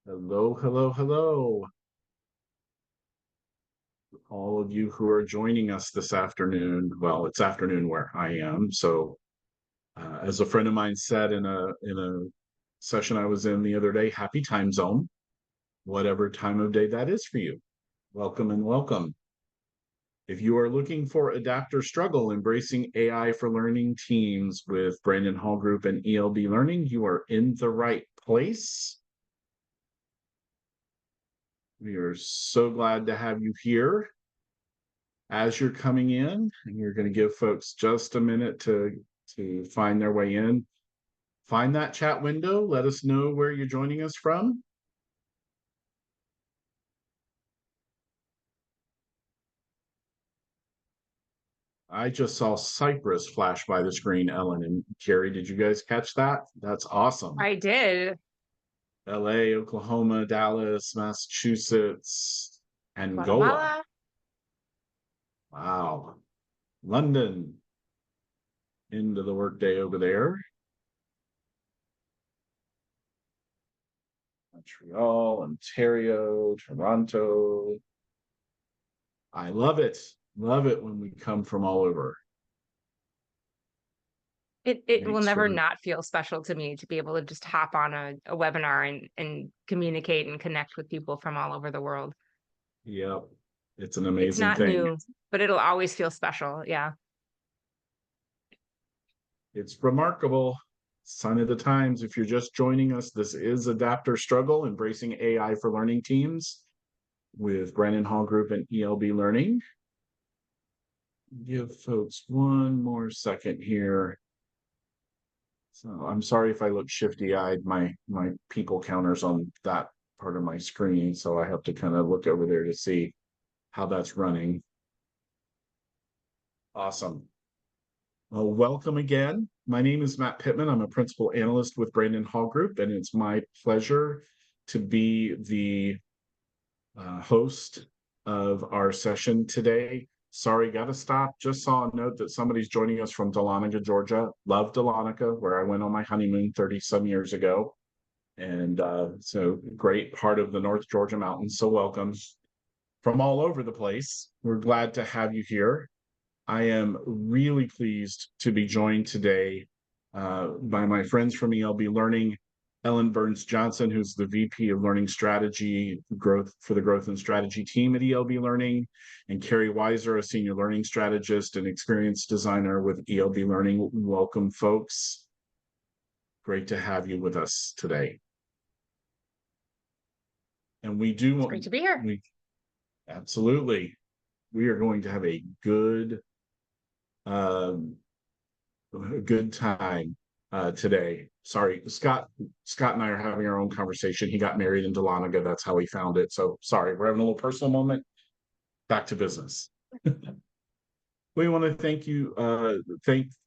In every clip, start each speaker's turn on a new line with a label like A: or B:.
A: Hello, hello, hello. All of you who are joining us this afternoon. Well, it's afternoon where I am. So, as a friend of mine said in a session I was in the other day, happy time zone, whatever time of day that is for you. Welcome and welcome. If you are looking for Adapt or Struggle, Embracing AI for Learning Teams with Brandon Hall Group and ELB Learning, you are in the right place. We are so glad to have you here. As you're coming in, and you're going to give folks just a minute to find their way in. Find that chat window. Let us know where you're joining us from. I just saw Cyprus flash by the screen, Ellen and Jerry. Did you guys catch that? That's awesome.
B: I did.
A: LA, Oklahoma, Dallas, Massachusetts, Angola.
B: Guatemala.
A: Wow. London. Into the workday over there. Montreal, Ontario, Toronto. I love it. Love it when we come from all over.
B: It will
A: Thanks
B: never
A: for,
B: not feel special to me to be able to just hop on a webinar and communicate and connect with people from all over the world.
A: yep. It's an
B: It's
A: amazing
B: not
A: thing.
B: new, but it'll always feel special. Yeah.
A: It's remarkable. Sign of the times. If you're just joining us, this is Adapt or Struggle, Embracing AI for Learning Teams with Brandon Hall Group and ELB Learning. Give folks one more second here. So I'm sorry if I look shifty-eyed. My people counters on that part of my screen, so I have to kind of look over there to see how that's running. Awesome. Well, welcome again. My name is Matt Pittman. I'm a principal analyst with Brandon Hall Group, and it's my pleasure to be the host of our session today. Sorry, got to stop. Just saw a note that somebody's joining us from Dahlonega, Georgia. Love Dahlonega, where I went on my honeymoon 30 some years ago. And so great part of the North Georgia mountains. So welcome from all over the place. We're glad to have you here. I am really pleased to be joined today by my friends from ELB Learning, Ellen Burns Johnson, who's the VP of Learning Strategy Growth for the Growth and Strategy team at ELB Learning, and Carrie Weiser, a senior learning strategist and experience designer with ELB Learning. Welcome, folks. Great to have you with us today. And we do
B: It's great to be here.
A: Absolutely. We are going to have a good time today. Sorry, Scott and I are having our own conversation. He got married in Dahlonega. That's how he found it. So sorry, we're having a little personal moment. Back to business. We want to thank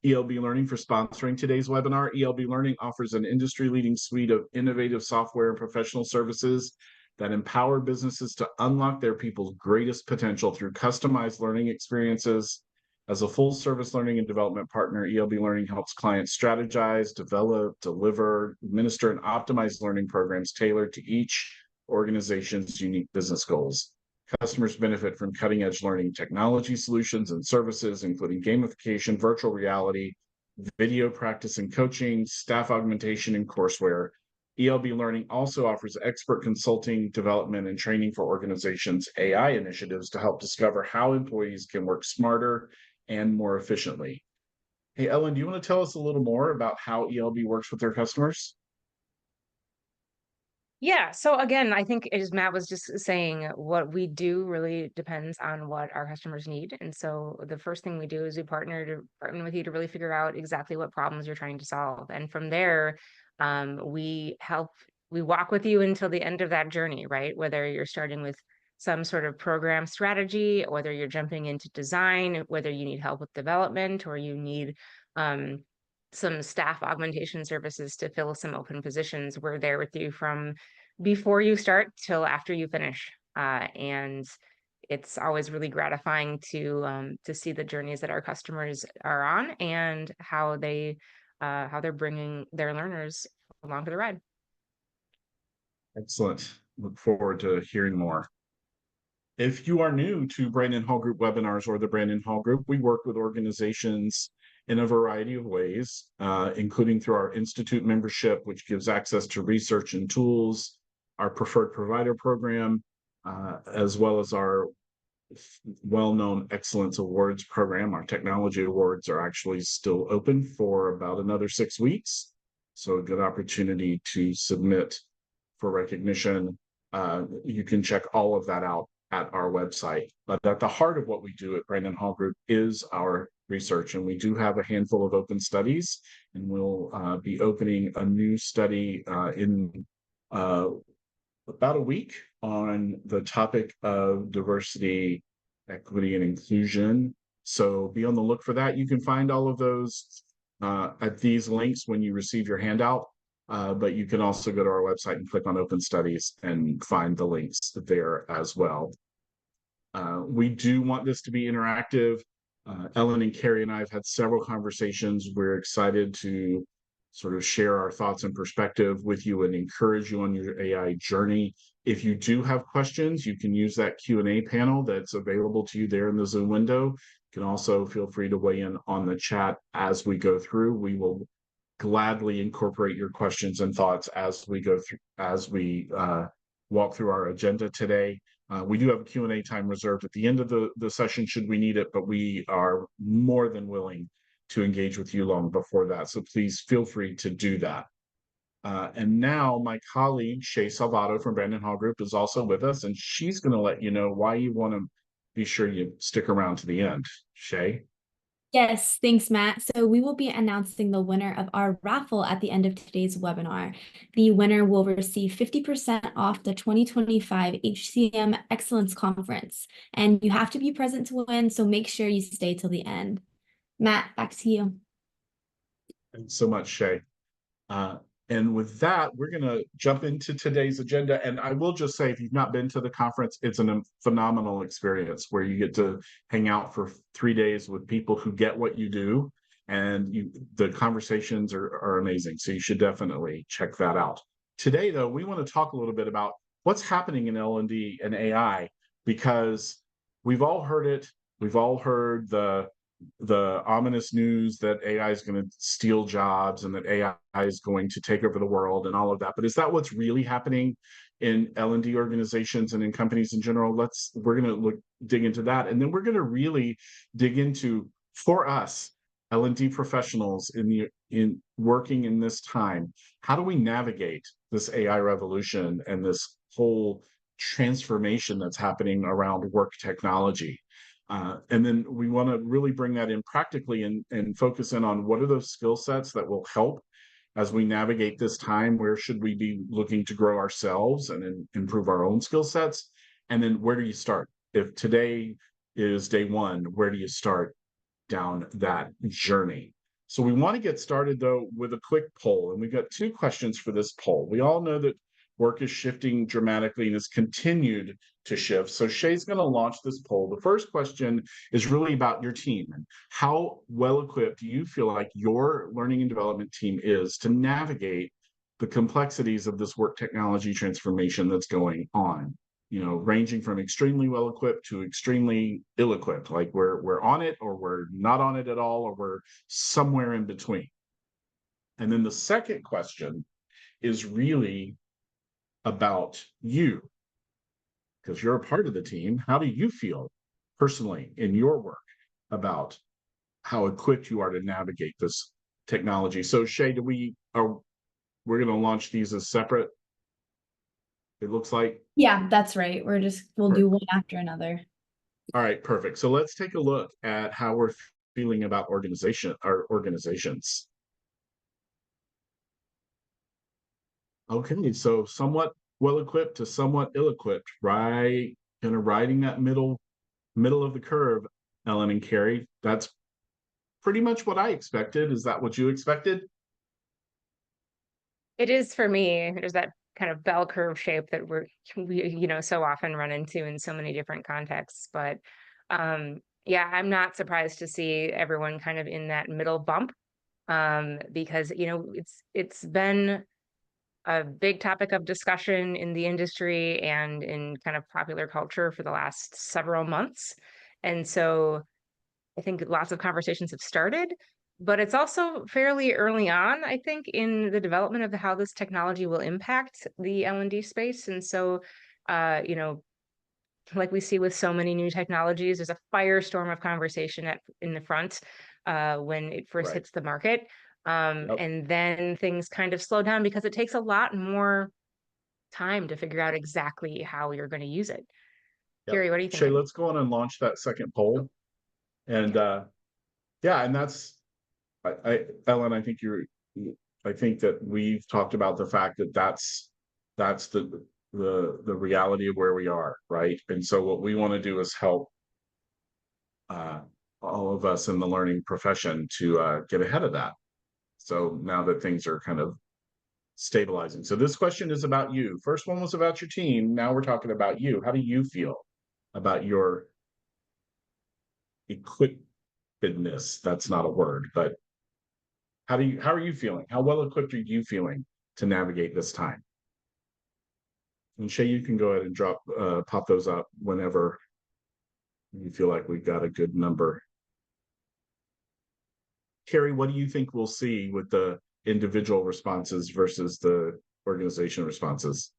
A: ELB Learning for sponsoring today's webinar. ELB Learning offers an industry-leading suite of innovative software and professional services that empower businesses to unlock their people's greatest potential through customized learning experiences. As a full-service learning and development partner, ELB Learning helps clients strategize, develop, deliver, administer, and optimize learning programs tailored to each organization's unique business goals. Customers benefit from cutting-edge learning technology solutions and services, including gamification, virtual reality, video practice and coaching, staff augmentation, and courseware. ELB Learning also offers expert consulting, development, and training for organizations' AI initiatives to help discover how employees can work smarter and more efficiently. Hey, Ellen, do you want to tell us a little more about how ELB works with their customers?
B: Yeah. So again, I think as Matt was just saying, what we do really depends on what our customers need. And so the first thing we do is we partner with you to really figure out exactly what problems you're trying to solve. And from there, we walk with you until the end of that journey, right? Whether you're starting with some sort of program strategy, whether you're jumping into design, whether you need help with development, or you need some staff augmentation services to fill some open positions. We're there with you from before you start till after you finish. And it's always really gratifying to see the journeys that our customers are on and how they're bringing their learners along for the ride.
A: Excellent. Look forward to hearing more. If you are new to Brandon Hall Group webinars or the Brandon Hall Group, we work with organizations in a variety of ways, including through our Institute membership, which gives access to research and tools, our preferred provider program, as well as our well-known Excellence Awards program. Our technology awards are actually still open for about another 6 weeks. So a good opportunity to submit for recognition. You can check all of that out at our website. But at the heart of what we do at Brandon Hall Group is our research. And we do have a handful of open studies, and we'll be opening a new study in about a week on the topic of diversity, equity, and inclusion. So be on the look for that. You can find all of those at these links when you receive your handout. But you can also go to our website and click on open studies and find the links there as well. We do want this to be interactive. Ellen and Carrie and I have had several conversations. We're excited to sort of share our thoughts and perspective with you and encourage you on your AI journey. If you do have questions, you can use that Q&A panel that's available to you there in the Zoom window. You can also feel free to weigh in on the chat as we go through. We will gladly incorporate your questions and thoughts as we go through, as we walk through our agenda today. We do have a Q&A time reserved at the end of the session should we need it, but we are more than willing to engage with you long before that. So please feel free to do that. And now my colleague, Shay Salvato from Brandon Hall Group is also with us, and she's going to let you know why you want to be sure you stick around to the end. Shay?
C: Yes, thanks, Matt. So we will be announcing the winner of our raffle at the end of today's webinar. The winner will receive 50% off the 2025 HCM Excellence Conference. And you have to be present to win, so make sure you stay till the end. Matt, back to you.
A: Thanks so much, Shay. And with that, we're going to jump into today's agenda. And I will just say, if you've not been to the conference, it's a phenomenal experience where you get to hang out for 3 days with people who get what you do. And the conversations are amazing. So you should definitely check that out. Today, though, we want to talk a little bit about what's happening in L&D and AI, because we've all heard it. We've all heard the ominous news that AI is going to steal jobs and that AI is going to take over the world and all of that. But is that what's really happening in L&D organizations and in companies in general? We're going to dig into that. And then we're going to really dig into, for us, L&D professionals in working in this time, how do we navigate this AI revolution and this whole transformation that's happening around work technology? And then we want to really bring that in practically and focus in on what are those skill sets that will help as we navigate this time. Where should we be looking to grow ourselves and improve our own skill sets? And then where do you start? If today is day one, where do you start down that journey? So we want to get started, though, with a quick poll. And we've got 2 questions for this poll. We all know that work is shifting dramatically and has continued to shift. So Shay's going to launch this poll. The first question is really about your team and how well equipped do you feel like your learning and development team is to navigate the complexities of this work technology transformation that's going on, ranging from extremely well equipped to extremely ill equipped, like we're on it or we're not on it at all, or we're somewhere in between. And then the second question is really about you, because you're a part of the team. How do you feel personally in your work about how equipped you are to navigate this technology? So Shay, we're going to launch these as separate, it looks like?
C: Yeah, that's right. We'll do one after another.
A: All right, perfect. So let's take a look at how we're feeling about our organizations. Okay, so somewhat well-equipped to somewhat ill-equipped, right? Kind of riding that middle of the curve, Ellen and Carrie. That's pretty much what I expected. Is that what you expected?
B: It is for me. There's that kind of bell curve shape that we so often run into in so many different contexts. But yeah, I'm not surprised to see everyone kind of in that middle bump, because it's been a big topic of discussion in the industry and in kind of popular culture for the last several months. And so I think lots of conversations have started, but it's also fairly early on, I think, in the development of how this technology will impact the L&D space. And so, you know, like we see with so many new technologies, there's a firestorm of conversation in the front when it first
A: Right.
B: hits the market.
A: Yep.
B: And then things kind of slow down because it takes a lot more time to figure out exactly how you're going to use it.
A: Yep.
B: Carrie, what do you
A: Shay,
B: think?
A: let's go on and launch that second poll. And yeah, and that's Ellen, I think I think that we've talked about the fact that that's the reality of where we are, right? And so what we want to do is help all of us in the learning profession to get ahead of that. So now that things are kind of stabilizing. So this question is about you. First one was about your team. Now we're talking about you. How do you feel about your equipedness? That's not a word, but how are you feeling? How well equipped are you feeling to navigate this time? And Shay, you can go ahead and pop those up whenever you feel like we've got a good number. Carrie, what do you think we'll see with the individual responses versus the organization responses?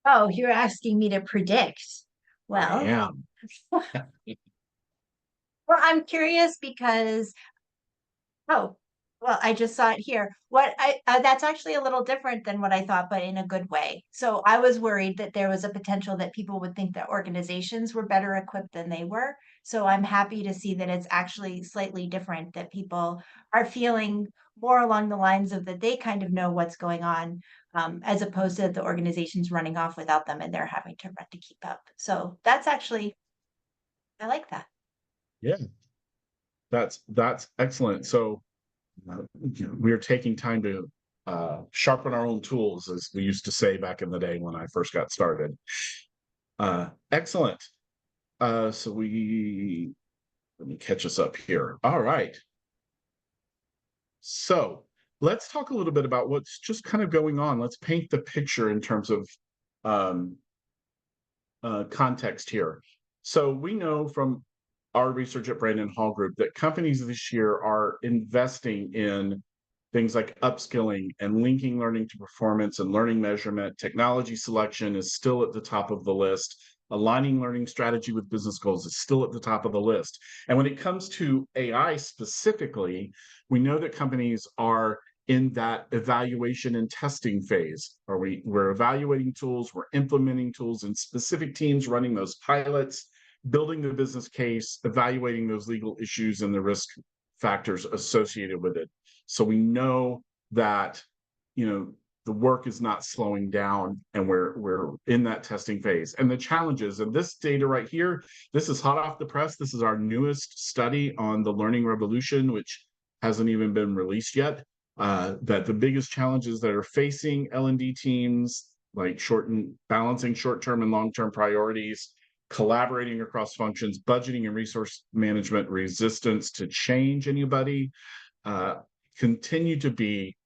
D: Oh, you're asking me to predict. Well,
A: I am.
D: well, I'm curious because, oh, well, I just saw it here. That's actually a little different than what I thought, but in a good way. So I was worried that there was a potential that people would think that organizations were better equipped than they were. So I'm happy to see that it's actually slightly different, that people are feeling more along the lines of that they kind of know what's going on, as opposed to the organizations running off without them and they're having to run to keep up. So that's actually, I like that.
A: Yeah, that's excellent. So we're taking time to sharpen our own tools, as we used to say back in the day when I first got started. Excellent. So let me catch us up here. All right. So let's talk a little bit about what's just kind of going on. Let's paint the picture in terms of context here. So we know from our research at Brandon Hall Group that companies this year are investing in things like upskilling and linking learning to performance and learning measurement. Technology selection is still at the top of the list. Aligning learning strategy with business goals is still at the top of the list. And when it comes to AI specifically, we know that companies are in that evaluation and testing phase. We're evaluating tools, we're implementing tools in specific teams, running those pilots, building the business case, evaluating those legal issues and the risk factors associated with it. So we know that, the work is not slowing down and we're in that testing phase. And the challenges, and this data right here, this is hot off the press. This is our newest study on the learning revolution, which hasn't even been released yet. That the biggest challenges that are facing L&D teams, like balancing short-term and long-term priorities, collaborating across functions, budgeting and resource management, resistance to change anybody, continue to be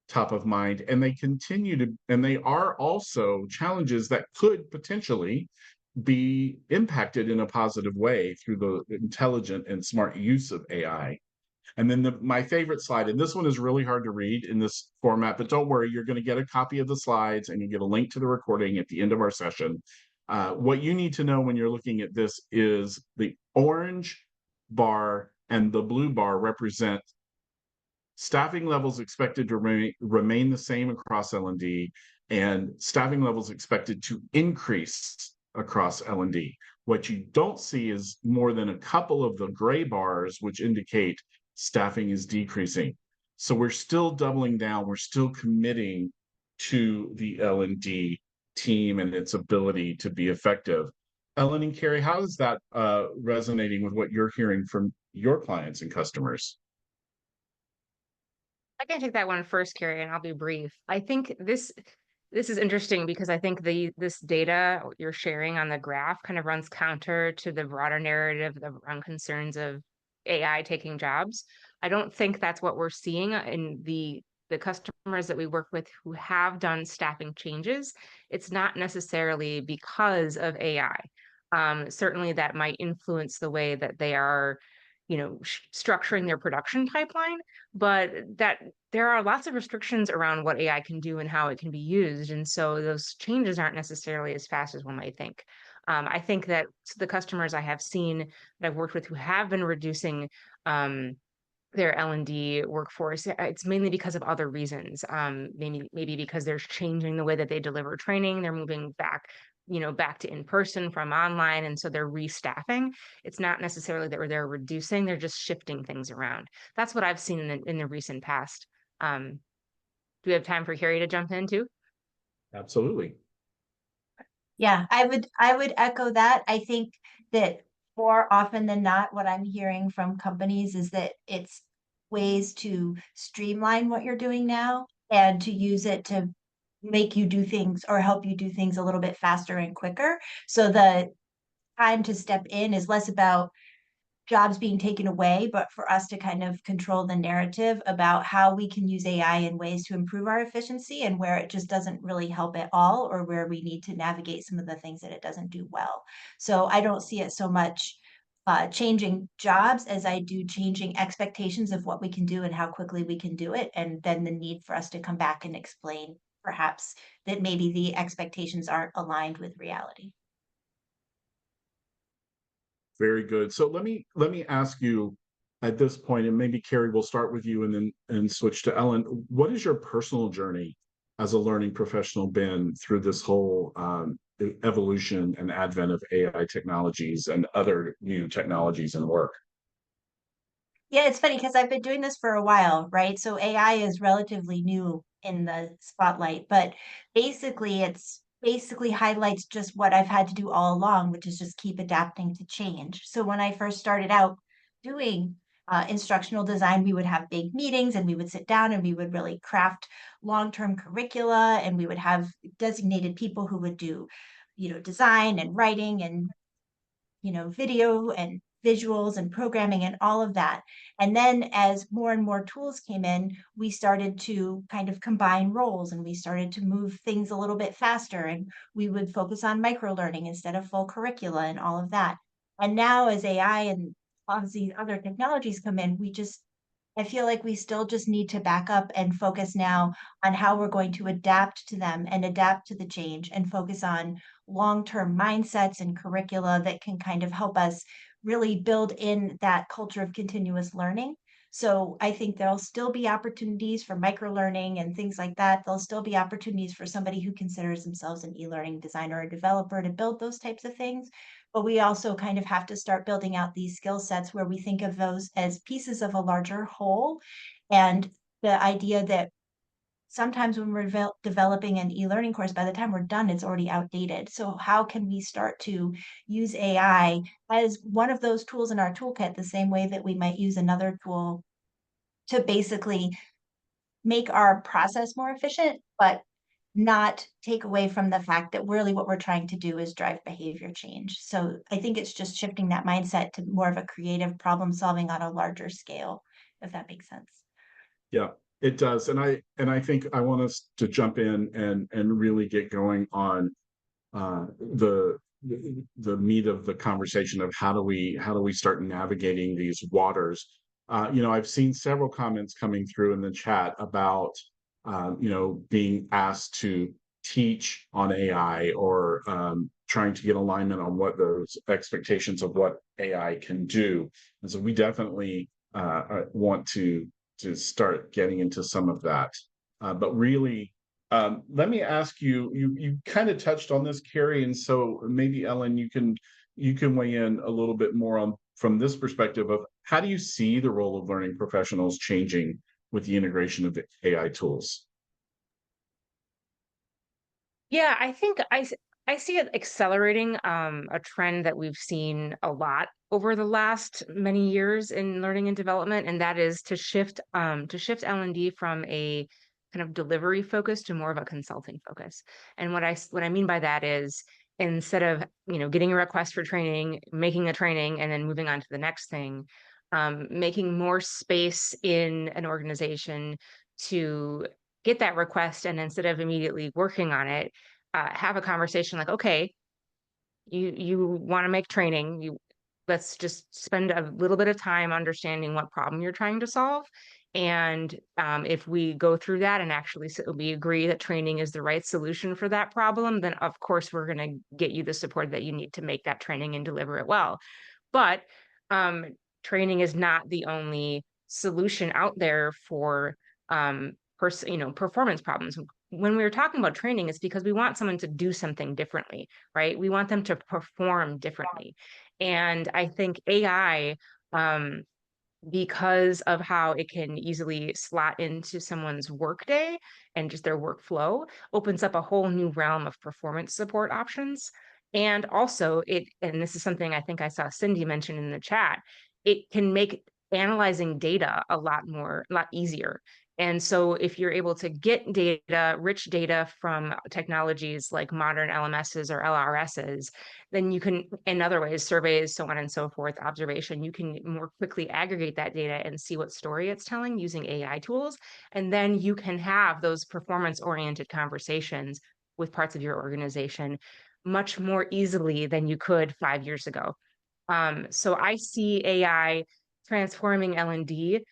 A: top of mind, and they are also challenges that could potentially be impacted in a positive way through the intelligent and smart use of AI. And then my favorite slide, and this one is really hard to read in this format, but don't worry, you're going to get a copy of the slides and you get a link to the recording at the end of our session. What you need to know when you're looking at this is the orange bar and the blue bar represent staffing levels expected to remain the same across L&D, and staffing levels expected to increase across L&D. What you don't see is more than a couple of the gray bars, which indicate staffing is decreasing. So we're still doubling down. We're still committing to the L&D team and its ability to be effective. Ellen and Carrie, how is that resonating with what you're hearing from your clients and customers?
B: I can take that one first, Carrie, and I'll be brief. I think this is interesting because I think this data you're sharing on the graph kind of runs counter to the broader narrative around concerns of AI taking jobs. I don't think that's what we're seeing in the the customers that we work with who have done staffing changes, it's not necessarily because of AI. Certainly that might influence the way that they are, structuring their production pipeline, but that there are lots of restrictions around what AI can do and how it can be used. And so those changes aren't necessarily as fast as one might think. I think that the customers I have seen that I've worked with who have been reducing their L&D workforce, it's mainly because of other reasons. Maybe because they're changing the way that they deliver training, they're moving back to in-person from online, and so they're restaffing. It's not necessarily that they're reducing, they're just shifting things around. That's what I've seen in the recent past. Do we have time for Carrie to jump in too?
A: Absolutely.
D: Yeah, I would echo that. I think that more often than not, what I'm hearing from companies is that it's ways to streamline what you're doing now and to use it to make you do things or help you do things a little bit faster and quicker. So the time to step in is less about jobs being taken away, but for us to kind of control the narrative about how we can use AI in ways to improve our efficiency and where it just doesn't really help at all, or where we need to navigate some of the things that it doesn't do well. So I don't see it so much changing jobs as I do changing expectations of what we can do and how quickly we can do it. And then the need for us to come back and explain perhaps that maybe the expectations aren't aligned with reality.
A: Very good. So let me ask you at this point, and maybe Carrie, we'll start with you and switch to Ellen. What is your personal journey as a learning professional been through this whole evolution and advent of AI technologies and other new technologies and work?
D: Yeah, it's funny because I've been doing this for a while, right? So AI is relatively new in the spotlight, but basically highlights just what I've had to do all along, which is just keep adapting to change. So when I first started out doing instructional design, we would have big meetings and we would sit down and we would really craft long-term curricula, and we would have designated people who would do, design and writing and video and visuals and programming and all of that. And then as more and more tools came in, we started to kind of combine roles and we started to move things a little bit faster, and we would focus on micro learning instead of full curricula and all of that. And now as AI and all of these other technologies come in, I feel like we still just need to back up and focus now on how we're going to adapt to them and adapt to the change and focus on long-term mindsets and curricula that can kind of help us really build in that culture of continuous learning. So I think there'll still be opportunities for micro learning and things like that. There'll still be opportunities for somebody who considers themselves an e-learning designer or developer to build those types of things. But we also kind of have to start building out these skill sets where we think of those as pieces of a larger whole. And the idea that sometimes when we're developing an e-learning course, by the time we're done, it's already outdated. So how can we start to use AI as one of those tools in our toolkit, the same way that we might use another tool to basically make our process more efficient, but not take away from the fact that really what we're trying to do is drive behavior change. So I think it's just shifting that mindset to more of a creative problem solving on a larger scale, if that makes sense.
A: Yeah, it does. And I think I want us to jump in and really get going on the meat of the conversation of how do we start navigating these waters. I've seen several comments coming through in the chat about being asked to teach on AI or trying to get alignment on what those expectations of what AI can do. And so we definitely want to start getting into some of that. But really, let me ask you, you kind of touched on this, Carrie, and so maybe Ellen, you can weigh in a little bit more on from this perspective of how do you see the role of learning professionals changing with the integration of the AI tools?
B: Yeah, I think I see it accelerating a trend that we've seen a lot over the last many years in learning and development, and that is to shift L&D from a kind of delivery focus to more of a consulting focus. And what I mean by that is instead of getting a request for training, making a training, and then moving on to the next thing, making more space in an organization to get that request, and instead of immediately working on it, have a conversation like, okay, you want to make training, let's just spend a little bit of time understanding what problem you're trying to solve. And if we go through that and actually we agree that training is the right solution for that problem, then of course we're going to get you the support that you need to make that training and deliver it well. But training is not the only solution out there for performance problems. When we were talking about training, it's because we want someone to do something differently, right? We want them to perform differently. And I think AI, because of how it can easily slot into someone's workday and just their workflow, opens up a whole new realm of performance support options. And also and this is something I think I saw Cindy mention in the chat, it can make analyzing data a lot easier. And so if you're able to get rich data from technologies like modern LMSs or LRSs, then you can, in other ways, surveys, so on and so forth, observation, you can more quickly aggregate that data and see what story it's telling using AI tools. And then you can have those performance-oriented conversations with parts of your organization much more easily than you could 5 years ago. So I see AI transforming L&D.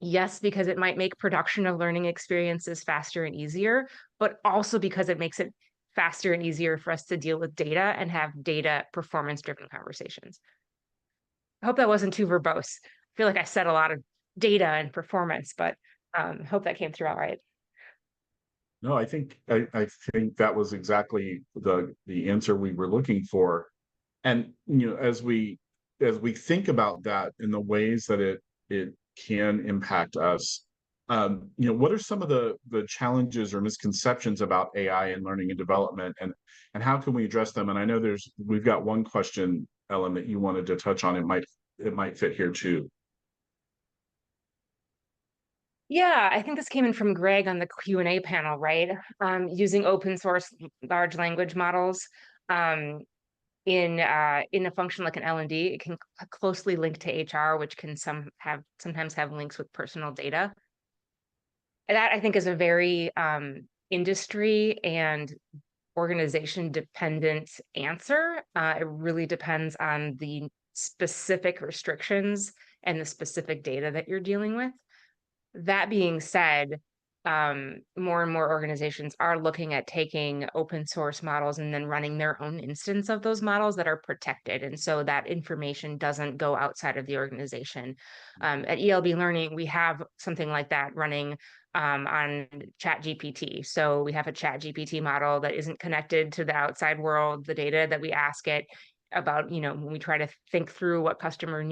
B: Yes, because it might make production of learning experiences faster and easier, but also because it makes it faster and easier for us to deal with data and have data performance-driven conversations. I hope that wasn't too verbose. I feel like I said a lot of data and performance, but hope that came through all right.
A: No, I think that was exactly the answer we were looking for. And as we think about that in the ways that it can impact us, what are some of the challenges or misconceptions about AI and learning and development, and how can we address them? And I know we've got one question, Ellen, that you wanted to touch on. It might fit here too.
B: Yeah, I think this came in from Greg on the Q&A panel, right? Using open source large language models in a function like an L&D, it can closely link to HR, which can sometimes have links with personal data. And that, I think, is a very industry and organization dependent answer. It really depends on the specific restrictions and the specific data that you're dealing with. That being said, more and more organizations are looking at taking open source models and then running their own instance of those models that are protected. And so that information doesn't go outside of the organization. At ELB Learning, we have something like that running on ChatGPT. So we have a ChatGPT model that isn't connected to the outside world, the data that we ask it about, when we try to think through what customers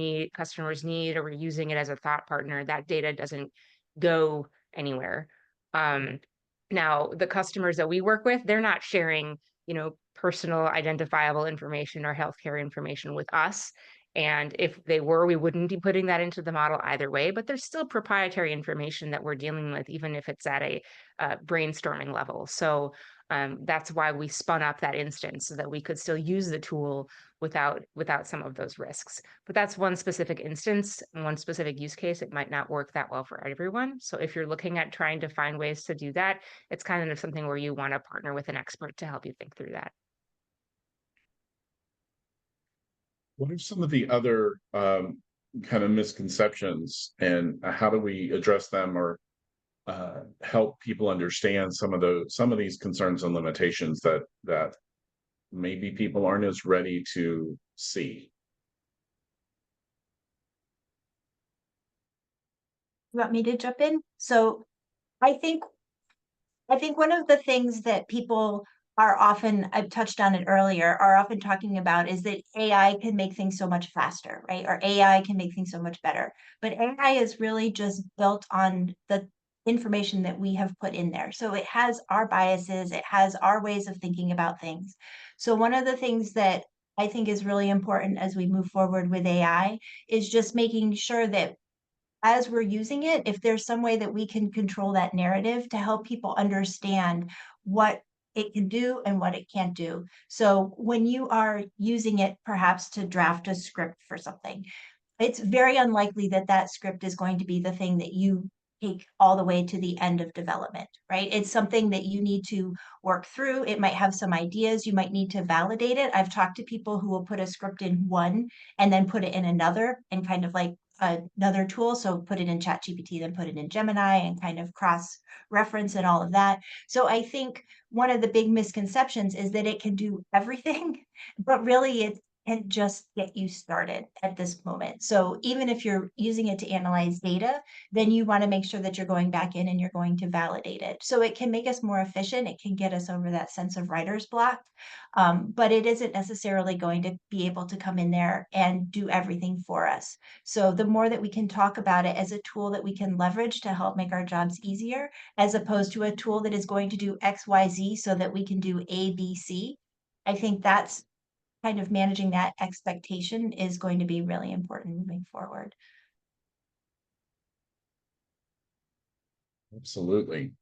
B: need, or we're using it as a thought partner, that data doesn't go anywhere. Now, the customers that we work with, they're not sharing, personal identifiable information or healthcare information with us. And if they were, we wouldn't be putting that into the model either way, but there's still proprietary information that we're dealing with, even if it's at a brainstorming level. So that's why we spun up that instance, so that we could still use the tool without some of those risks. But that's one specific instance, one specific use case. It might not work that well for everyone. So if you're looking at trying to find ways to do that, it's kind of something where you want to partner with an expert to help you think through that.
A: What are some of the other kind of misconceptions, and how do we address them, or help people understand some of these concerns and limitations that maybe people aren't as ready to see?
D: You want me to jump in? So I think one of the things that people are often, I've touched on it earlier, are often talking about is that AI can make things so much faster, right? Or AI can make things so much better. But AI is really just built on the information that we have put in there. So it has our biases, it has our ways of thinking about things. So one of the things that I think is really important as we move forward with AI is just making sure that as we're using it, if there's some way that we can control that narrative to help people understand what it can do and what it can't do. So when you are using it perhaps to draft a script for something, it's very unlikely that that script is going to be the thing that you take all the way to the end of development, right? It's something that you need to work through. It might have some ideas. You might need to validate it. I've talked to people who will put a script in one and then put it in another and kind of like another tool. So put it in ChatGPT, then put it in Gemini and kind of cross reference and all of that. So I think one of the big misconceptions is that it can do everything, but really it can just get you started at this moment. So even if you're using it to analyze data, then you want to make sure that you're going back in and you're going to validate it. So it can make us more efficient. It can get us over that sense of writer's block, but it isn't necessarily going to be able to come in there and do everything for us. So the more that we can talk about it as a tool that we can leverage to help make our jobs easier, as opposed to a tool that is going to do X, Y, Z so that we can do A, B, C, I think that's kind of managing that expectation is going to be really important moving forward.
A: Absolutely.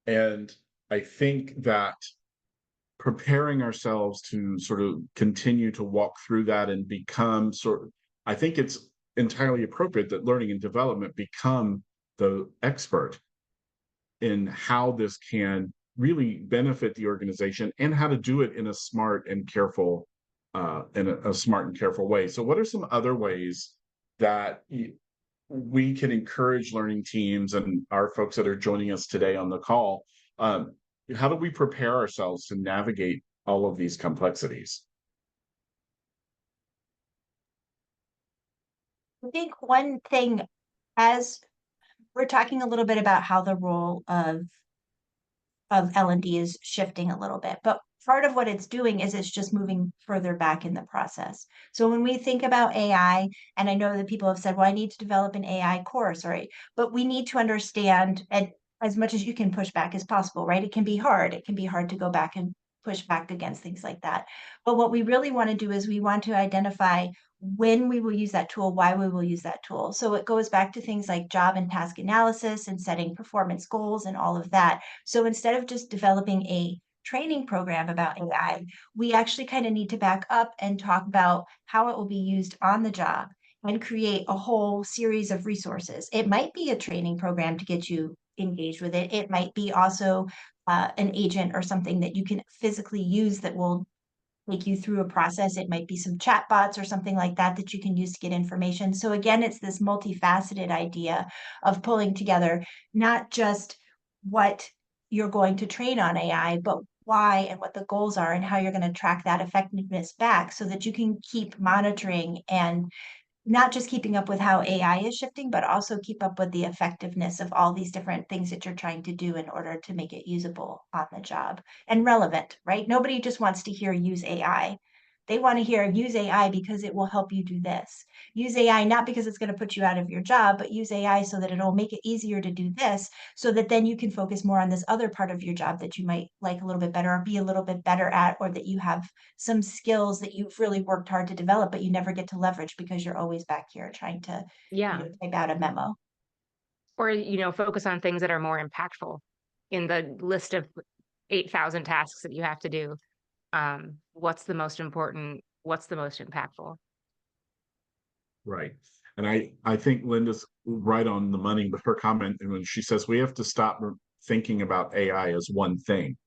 A: And I think that preparing ourselves to sort of continue to walk through that and become I think it's entirely appropriate that learning and development become the expert in how this can really benefit the organization and how to do it in a smart and careful way. So what are some other ways that we can encourage learning teams and our folks that are joining us today on the call? How do we prepare ourselves to navigate all of these complexities?
D: I think one thing, as we're talking a little bit about how the role of L&D is shifting a little bit, but part of what it's doing is it's just moving further back in the process. So when we think about AI, and I know that people have said, well, I need to develop an AI course, right? But we need to understand, and as much as you can push back as possible, right? It can be hard. It can be hard to go back and push back against things like that. But what we really want to do is we want to identify when we will use that tool, why we will use that tool. So it goes back to things like job and task analysis and setting performance goals and all of that. So instead of just developing a training program about AI, we actually kind of need to back up and talk about how it will be used on the job and create a whole series of resources. It might be a training program to get you engaged with it. It might be also an agent or something that you can physically use that will take you through a process. It might be some chat bots or something like that that you can use to get information. So again, it's this multifaceted idea of pulling together not just what you're going to train on AI, but why and what the goals are and how you're going to track that effectiveness back so that you can keep monitoring and not just keeping up with how AI is shifting, but also keep up with the effectiveness of all these different things that you're trying to do in order to make it usable on the job and relevant, right? Nobody just wants to hear use AI. They want to hear use AI because it will help you do this. Use AI not because it's going to put you out of your job, but use AI so that it'll make it easier to do this so that then you can focus more on this other part of your job that you might like a little bit better or be a little bit better at, or that you have some skills that you've really worked hard to develop, but you never get to leverage because you're always back here trying to type out a memo.
B: Or, focus on things that are more impactful in the list of 8,000 tasks that you have to do. What's the most important? What's the most impactful?
A: Right. And I think Linda's right on the money with her comment when she says we have to stop thinking about AI as one thing,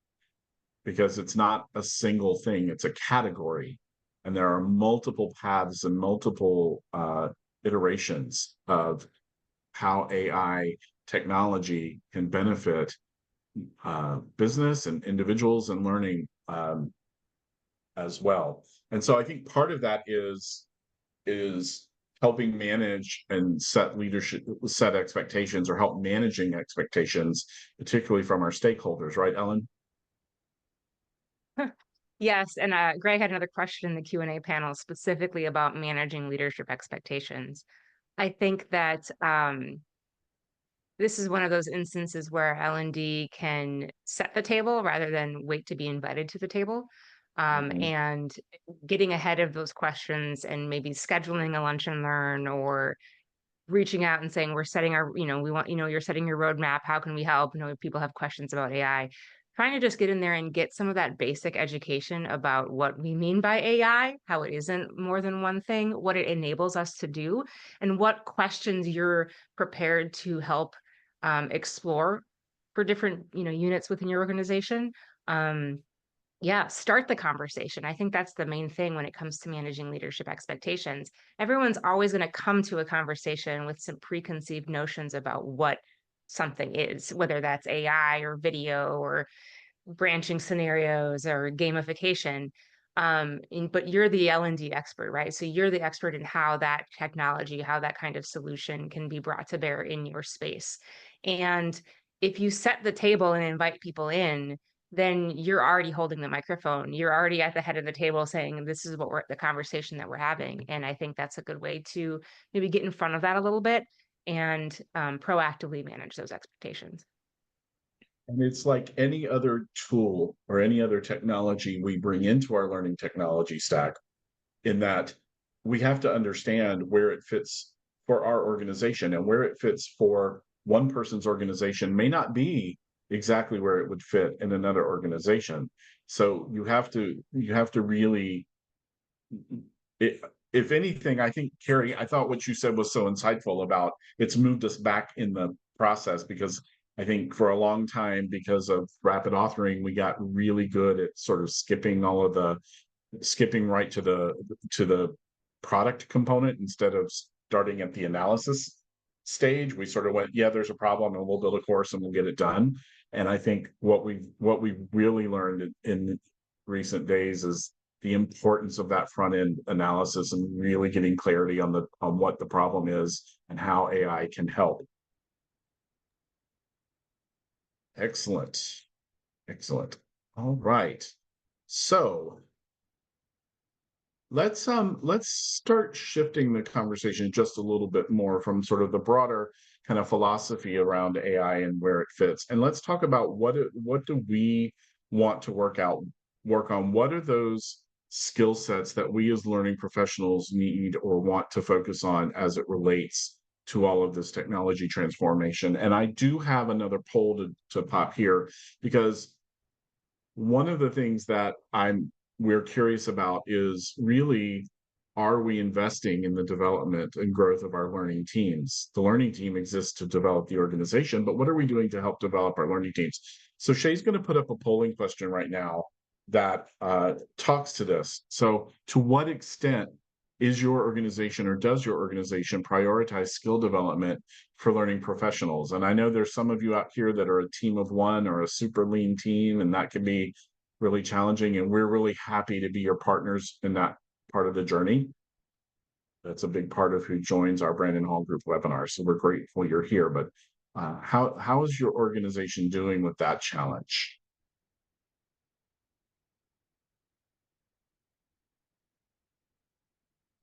A: because it's not a single thing, it's a category. And there are multiple paths and multiple iterations of how AI technology can benefit business and individuals and learning as well. And so I think part of that is helping manage and set expectations, or help managing expectations, particularly from our stakeholders, right, Ellen?
B: Yes, and Greg had another question in the Q&A panel specifically about managing leadership expectations. I think that this is one of those instances where L&D can set the table rather than wait to be invited to the table. And getting ahead of those questions and maybe scheduling a lunch and learn, or reaching out and saying, we're setting our, we want, you're setting your roadmap. How can we help? People have questions about AI. Trying to just get in there and get some of that basic education about what we mean by AI, how it isn't more than one thing, what it enables us to do, and what questions you're prepared to help explore for different, units within your organization. Yeah, start the conversation. I think that's the main thing when it comes to managing leadership expectations. Everyone's always going to come to a conversation with some preconceived notions about what something is, whether that's AI or video or branching scenarios or gamification. But you're the L&D expert, right? So you're the expert in how that technology, how that kind of solution can be brought to bear in your space. And if you set the table and invite people in, then you're already holding the microphone. You're already at the head of the table saying, this is the conversation that we're having. And I think that's a good way to maybe get in front of that a little bit and proactively manage those expectations.
A: And it's like any other tool or any other technology we bring into our learning technology stack, in that we have to understand where it fits for our organization, and where it fits for one person's organization may not be exactly where it would fit in another organization. So you have to really, if anything, I think, Carrie, I thought what you said was so insightful about it's moved us back in the process, because I think for a long time, because of rapid authoring, we got really good at sort of skipping right to the product component instead of starting at the analysis stage. We sort of went, yeah, there's a problem and we'll build a course and we'll get it done. And I think what we've really learned in recent days is the importance of that front end analysis and really getting clarity on what the problem is and how AI can help. Excellent. Excellent. All right. So let's start shifting the conversation just a little bit more from sort of the broader kind of philosophy around AI and where it fits. And let's talk about what do we want to work on? What are those skill sets that we as learning professionals need or want to focus on as it relates to all of this technology transformation? And I do have another poll to pop here, because one of the things that we're curious about is really, are we investing in the development and growth of our learning teams? The learning team exists to develop the organization, but what are we doing to help develop our learning teams? So Shay's going to put up a polling question right now that talks to this. So to what extent is your organization, or does your organization, prioritize skill development for learning professionals? And I know there's some of you out here that are a team of one or a super lean team, and that can be really challenging. And we're really happy to be your partners in that part of the journey. That's a big part of who joins our Brandon Hall Group webinar. So we're grateful you're here. But how is your organization doing with that challenge?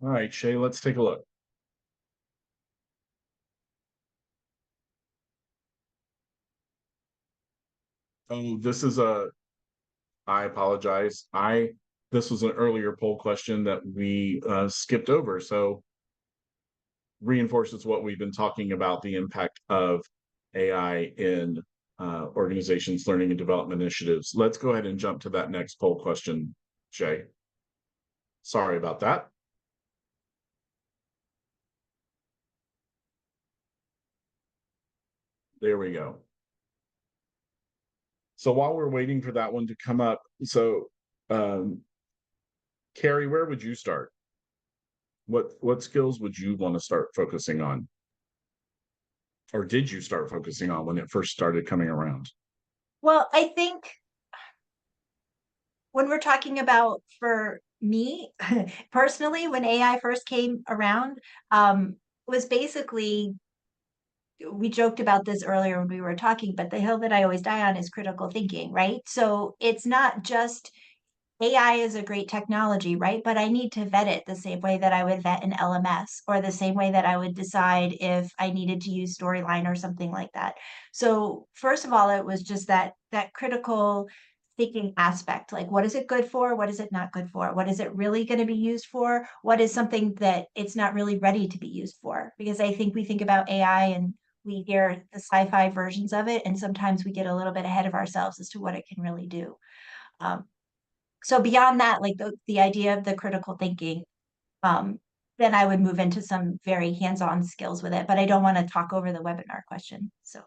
A: All right, Shay, let's take a look. Oh, I apologize. This was an earlier poll question that we skipped over. So reinforces what we've been talking about, the impact of AI in organizations' learning and development initiatives. Let's go ahead and jump to that next poll question, Shay. Sorry about that. There we go. So while we're waiting for that one to come up, so Carrie, where would you start? What skills would you want to start focusing on? Or did you start focusing on when it first started coming around?
D: Well, I think when we're talking about, for me personally, when AI first came around, was basically, we joked about this earlier when we were talking, but the hill that I always die on is critical thinking, right? So it's not just AI is a great technology, right? But I need to vet it the same way that I would vet an LMS, or the same way that I would decide if I needed to use Storyline or something like that. So first of all, it was just that critical thinking aspect. Like, what is it good for? What is it not good for? What is it really going to be used for? What is something that it's not really ready to be used for? Because I think we think about AI and we hear the sci-fi versions of it, and sometimes we get a little bit ahead of ourselves as to what it can really do. So beyond that, like the idea of the critical thinking, then I would move into some very hands-on skills with it, but I don't want to talk over the webinar question. So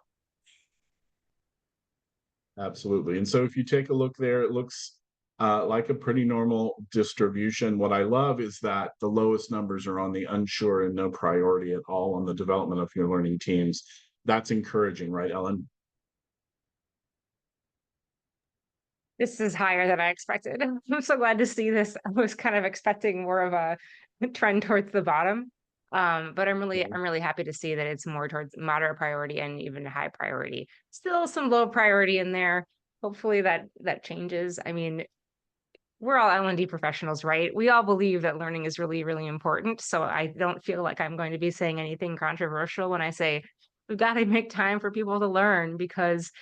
A: Absolutely. And so if you take a look there, it looks like a pretty normal distribution. What I love is that the lowest numbers are on the unsure and no priority at all on the development of your learning teams. That's encouraging, right, Ellen?
B: This is higher than I expected. I'm so glad to see this. I was kind of expecting more of a trend towards the bottom. But I'm really happy to see that it's more towards moderate priority and even high priority. Still some low priority in there. Hopefully that changes. I mean, we're all L&D professionals, right? We all believe that learning is really, really important. So I don't feel like I'm going to be saying anything controversial when I say we've got to make time for people to learn, because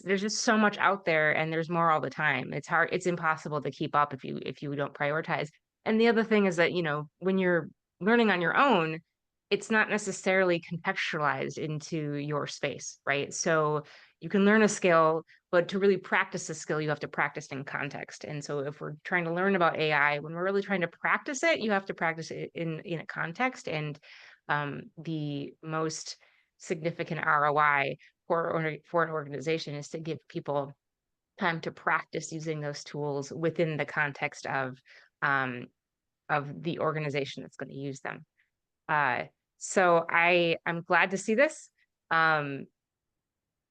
B: there's just so much out there and there's more all the time. It's hard, it's impossible to keep up if you don't prioritize. And the other thing is that, when you're learning on your own, it's not necessarily contextualized into your space, right? So you can learn a skill, but to really practice a skill, you have to practice in context. And so if we're trying to learn about AI, when we're really trying to practice it, you have to practice it in a context. And the most significant ROI for an organization is to give people time to practice using those tools within the context of the organization that's going to use them. So I'm glad to see this. I'm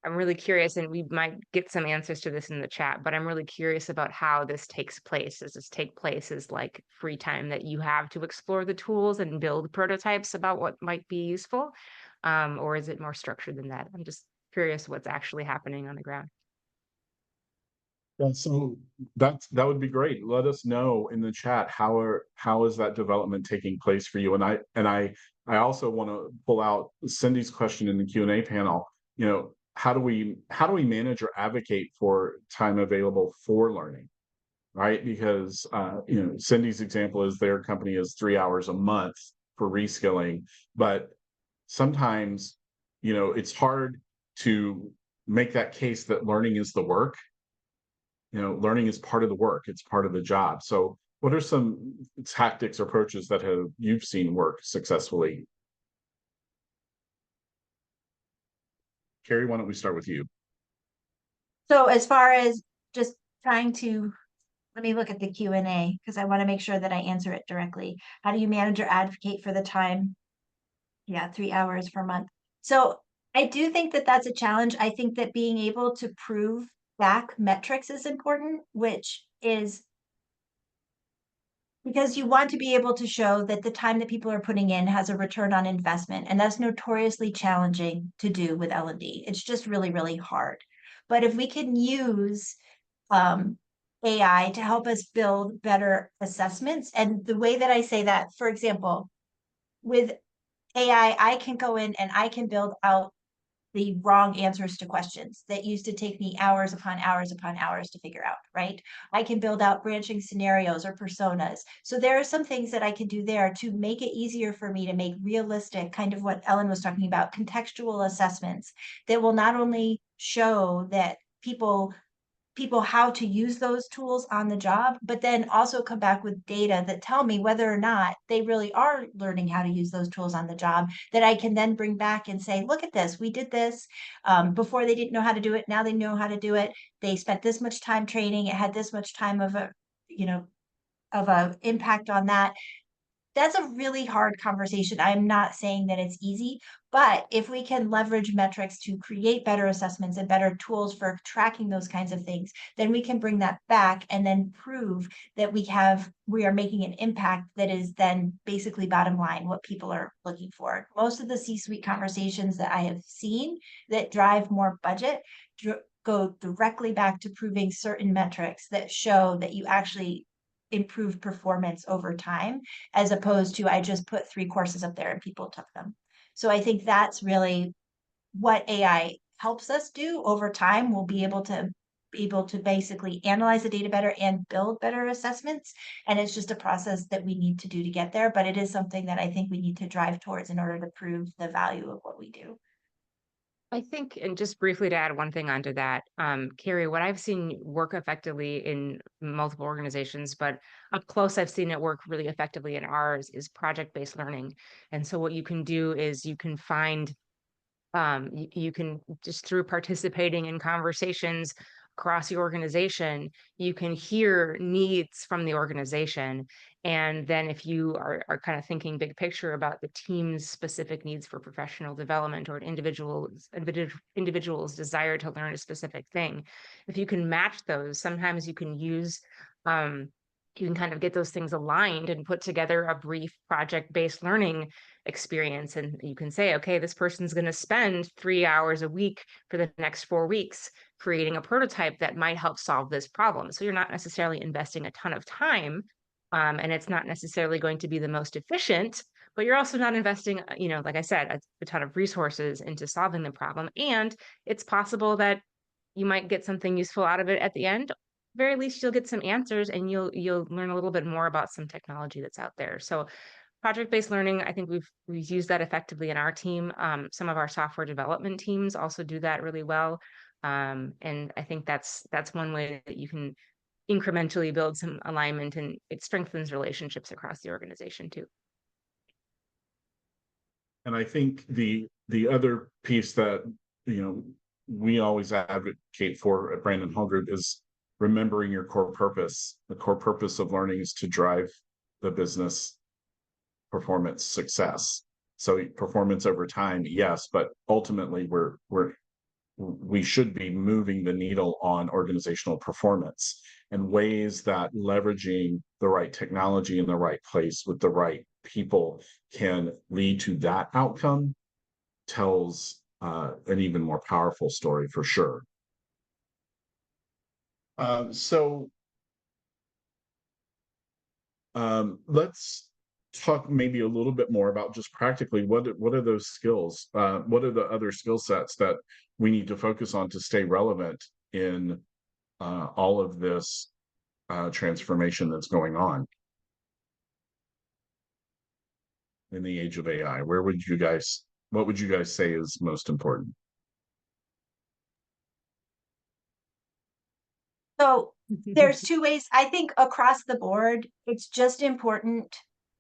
B: really curious, and we might get some answers to this in the chat, but I'm really curious about how this takes place. Does this take place as like free time that you have to explore the tools and build prototypes about what might be useful? Or is it more structured than that? I'm just curious what's actually happening on the ground.
A: Yeah, so that would be great. Let us know in the chat how is that development taking place for you. And I also want to pull out Cindy's question in the Q&A panel. How do we manage or advocate for time available for learning, right? Because Cindy's example is their company is 3 hours a month for reskilling, but sometimes it's hard to make that case that learning is the work. Learning is part of the work, it's part of the job. So what are some tactics or approaches that you've seen work successfully? Carrie, why don't we start with you?
D: So as far as just trying to, let me look at the Q&A because I want to make sure that I answer it directly. How do you manage or advocate for the time? Yeah, 3 hours per month. So I do think that that's a challenge. I think that being able to prove back metrics is important, which is because you want to be able to show that the time that people are putting in has a return on investment. And that's notoriously challenging to do with L&D. It's just really, really hard. But if we can use AI to help us build better assessments, and the way that I say that, for example, with AI, I can go in and I can build out the wrong answers to questions that used to take me hours upon hours upon hours to figure out, right? I can build out branching scenarios or personas. So there are some things that I can do there to make it easier for me to make realistic, kind of what Ellen was talking about, contextual assessments that will not only show that people how to use those tools on the job, but then also come back with data that tell me whether or not they really are learning how to use those tools on the job, that I can then bring back and say, look at this, we did this before. They didn't know how to do it. Now they know how to do it. They spent this much time training. It had this much time of a impact on that. That's a really hard conversation. I'm not saying that it's easy, but if we can leverage metrics to create better assessments and better tools for tracking those kinds of things, then we can bring that back and then prove that we are making an impact that is then basically bottom line, what people are looking for. Most of the C-suite conversations that I have seen that drive more budget go directly back to proving certain metrics that show that you actually improve performance over time, as opposed to I just put 3 courses up there and people took them. So I think that's really what AI helps us do over time. We'll be able to basically analyze the data better and build better assessments. And it's just a process that we need to do to get there. But it is something that I think we need to drive towards in order to prove the value of what we do.
B: I think, and just briefly to add one thing onto that, Carrie, what I've seen work effectively in multiple organizations, but up close, I've seen it work really effectively in ours, is project-based learning. And so what you can do is you can find You can just through participating in conversations across the organization, you can hear needs from the organization. And then if you are kind of thinking big picture about the team's specific needs for professional development or an individual's desire to learn a specific thing, if you can match those, sometimes you can use you can kind of get those things aligned and put together a brief project-based learning experience. And you can say, okay, this person's going to spend 3 hours a week for the next 4 weeks creating a prototype that might help solve this problem. So you're not necessarily investing a ton of time, and it's not necessarily going to be the most efficient, but you're also not investing, like I said, a ton of resources into solving the problem. And it's possible that you might get something useful out of it at the end. Very least you'll get some answers, and you'll learn a little bit more about some technology that's out there. So project-based learning, I think we've used that effectively in our team. Some of our software development teams also do that really well. And I think that's one way that you can incrementally build some alignment, and it strengthens relationships across the organization too.
A: And I think the other piece that we always advocate for at Brandon Hall Group is remembering your core purpose. The core purpose of learning is to drive the business performance success. So performance over time, yes, but ultimately we should be moving the needle on organizational performance, and ways that leveraging the right technology in the right place with the right people can lead to that outcome tells an even more powerful story for sure. Let's talk maybe a little bit more about just practically what are those skills? What are the other skill sets that we need to focus on to stay relevant in all of this transformation that's going on in the age of AI? What would you guys say is most important?
D: So there's two ways. I think across the board, it's just important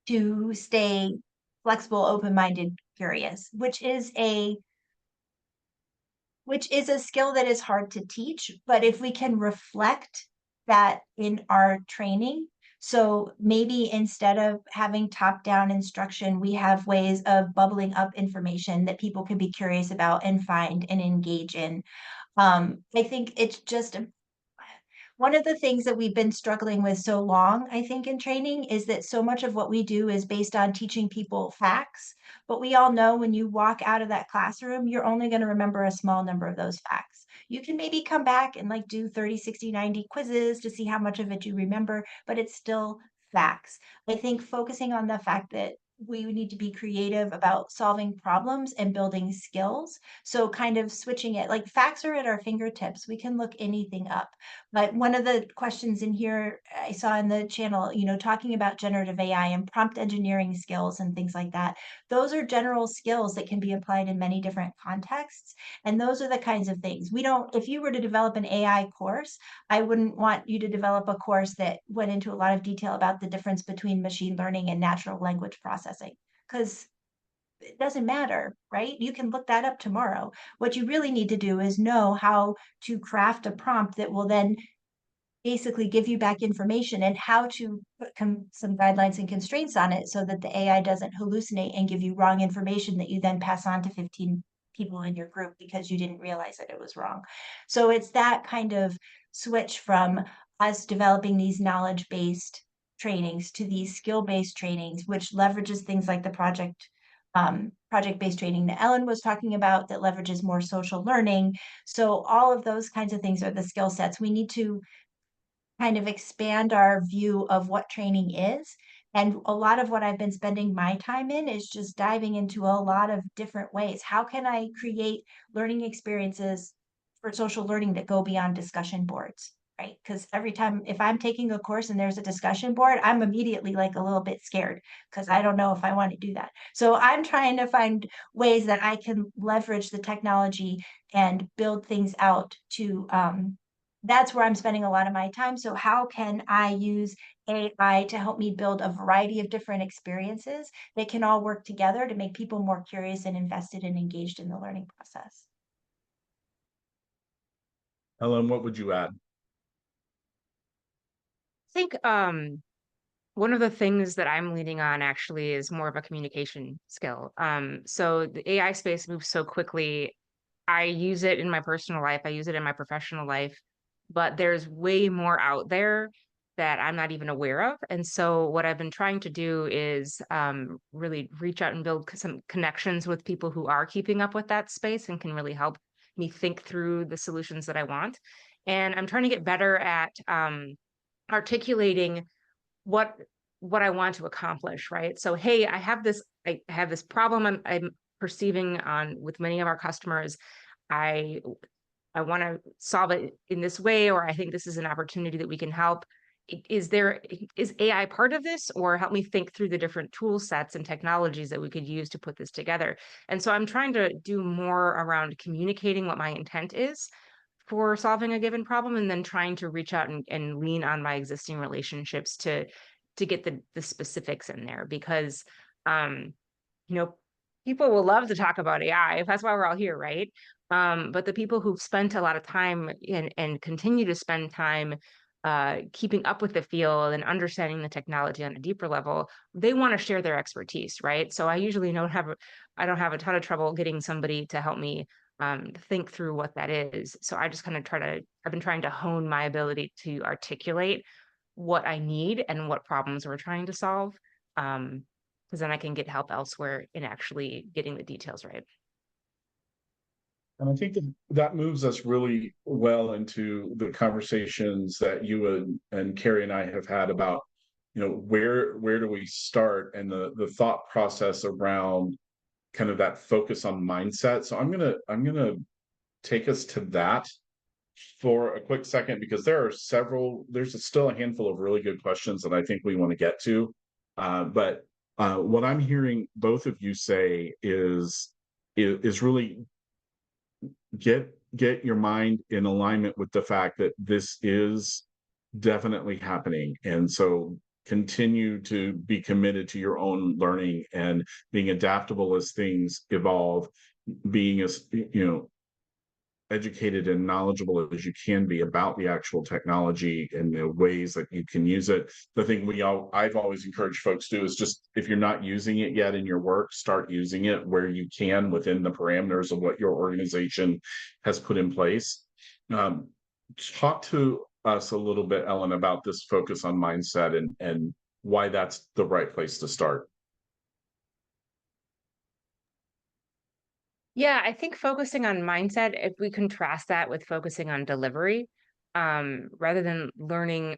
D: to stay flexible, open-minded, curious, which is a skill that is hard to teach. But if we can reflect that in our training, so maybe instead of having top-down instruction, we have ways of bubbling up information that people can be curious about and find and engage in. I think it's just one of the things that we've been struggling with so long, I think, in training is that so much of what we do is based on teaching people facts. But we all know when you walk out of that classroom, you're only going to remember a small number of those facts. You can maybe come back and like do 30, 60, 90 quizzes to see how much of it you remember, but it's still facts. I think focusing on the fact that we need to be creative about solving problems and building skills. So kind of switching it, like facts are at our fingertips. We can look anything up. But one of the questions in here I saw in the channel, talking about generative AI and prompt engineering skills and things like that. Those are general skills that can be applied in many different contexts. And those are the kinds of things if you were to develop an AI course, I wouldn't want you to develop a course that went into a lot of detail about the difference between machine learning and natural language processing, because it doesn't matter, right? You can look that up tomorrow. What you really need to do is know how to craft a prompt that will then basically give you back information and how to put some guidelines and constraints on it so that the AI doesn't hallucinate and give you wrong information that you then pass on to 15 people in your group because you didn't realize that it was wrong. So it's that kind of switch from us developing these knowledge-based trainings to these skill-based trainings, which leverages things like the project-based training that Ellen was talking about that leverages more social learning. So all of those kinds of things are the skill sets. We need to kind of expand our view of what training is. And a lot of what I've been spending my time in is just diving into a lot of different ways. How can I create learning experiences for social learning that go beyond discussion boards? Right? Because every time, if I'm taking a course and there's a discussion board, I'm immediately like a little bit scared because I don't know if I want to do that. So I'm trying to find ways that I can leverage the technology and build things out to that's where I'm spending a lot of my time. So how can I use AI to help me build a variety of different experiences that can all work together to make people more curious and invested and engaged in the learning process?
A: Ellen, what would you add?
B: I think one of the things that I'm leaning on actually is more of a communication skill. So the AI space moves so quickly. I use it in my personal life, I use it in my professional life, but there's way more out there that I'm not even aware of. And so what I've been trying to do is really reach out and build some connections with people who are keeping up with that space and can really help me think through the solutions that I want. And I'm trying to get better at articulating what I want to accomplish, right? So, hey, I have this problem I'm perceiving on with many of our customers. I I want to solve it in this way, or I think this is an opportunity that we can help. Is AI part of this, or help me think through the different tool sets and technologies that we could use to put this together? And so I'm trying to do more around communicating what my intent is for solving a given problem, and then trying to reach out and lean on my existing relationships to get the specifics in there, because um you know, people will love to talk about AI. That's why we're all here, right? But the people who've spent a lot of time and continue to spend time keeping up with the field and understanding the technology on a deeper level, they want to share their expertise, right? So I don't have a ton of trouble getting somebody to help me think through what that is. So I just kind of I've been trying to hone my ability to articulate what I need and what problems we're trying to solve. Because then I can get help elsewhere in actually getting the details right.
A: And I think that moves us really well into the conversations that you and Carrie and I have had about, where do we start, and the thought process around kind of that focus on mindset. So I'm gonna take us to that for a quick second, because there's still a handful of really good questions that I think we want to get to. But what I'm hearing both of you say is really get your mind in alignment with the fact that this is definitely happening. And so continue to be committed to your own learning and being adaptable as things evolve, being as educated and knowledgeable as you can be about the actual technology and the ways that you can use it. The thing I've always encouraged folks to do is, just if you're not using it yet in your work, start using it where you can within the parameters of what your organization has put in place. Talk to us a little bit, Ellen, about this focus on mindset and why that's the right place to start.
B: Yeah, I think focusing on mindset, if we contrast that with focusing on delivery, rather than learning